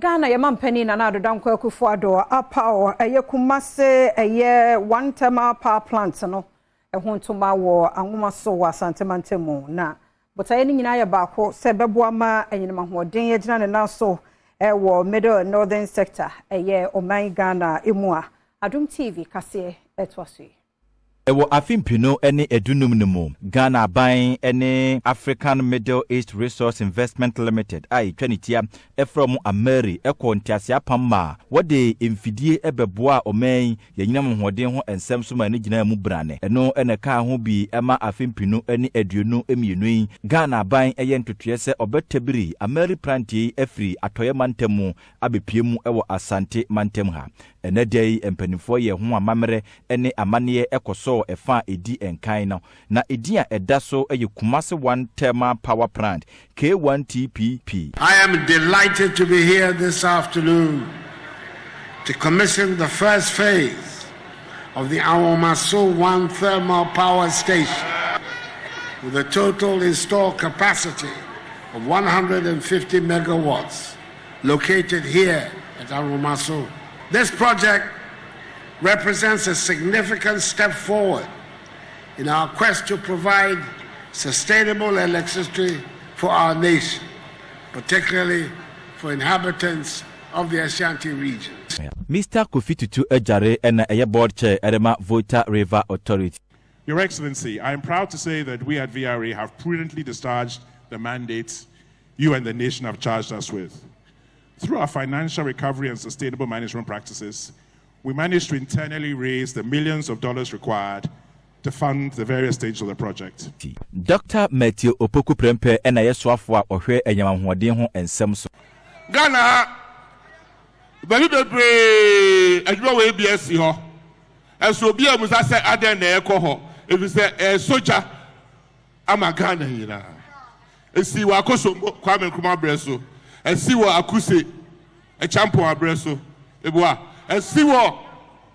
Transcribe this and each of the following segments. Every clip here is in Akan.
Ghana Yamampeni na Adom Akufo Addo apao eye kumase eye one thermal power plant no ehontoma wo anwoma so wa Asante mantemu na but aye ni nyina ye baako se beboa ma enyinima hoden ye gina ne na so wo middle northern sector eye oman Ghana emua Adom TV Kasee etwaso Ewo afimpino ene edunum nemu Ghana ban ene African Middle East Resource Investment Limited ai twanitia from Ameri ekontiase apamma wode emfidie ebeboa omen yenyinam hoden ho ensem so ma ne gina mu brane eno ene ka ho bi ema afimpino ene aduonu emienu Ghana ban eye ntotoyese obetabiri Ameri planti afri atoye mantemu abepiemu ewo Asante mantem ha ene dei empanifo ye ho amamere ene amane ekoso efa edi enkan no na edi a edaso eye Kumasi one thermal power plant K1TPP. I am delighted to be here this afternoon to commission the first phase of the Awomaso 1 thermal power station with a total installed capacity of 150 megawatts located here at Awomaso. This project represents a significant step forward in our quest to provide sustainable electricity for our nation, particularly for inhabitants of the Asante region. Mr. Kofi Tutu Ejare and a board chair Edema Volta River Authority. Your Excellency, I am proud to say that we at VRA have prudently discharged the mandates you and the nation have charged us with. Through our financial recovery and sustainable management practices, we managed to internally raise the millions of dollars required to fund the various stages of the project. Dr. Matthew Opoku Prempe and Ayeswafwa Ohwe Enyamhoden ho ensem so. Ghana bari bebre adwo we BSc ho. Enso bia musa se aden na ekọ ho. Ebi se soldier ama Ghana yina. Esi wa akosombo Kwame Nkrumah breso. Esi wa akuse champion abreso. Ebua esi wo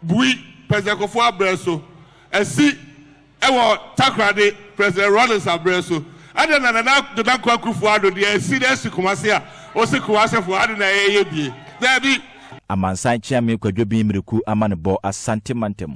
bui Prez Akufo Addo. Esi ewo takrade President Rollins abreso. Ade na Adom Akufo Addo de esi de Kumasi a o se Kumasi fo ade na ye bie. There be Amansan Chiame Kwadwo bi mreku amanebo Asante mantem.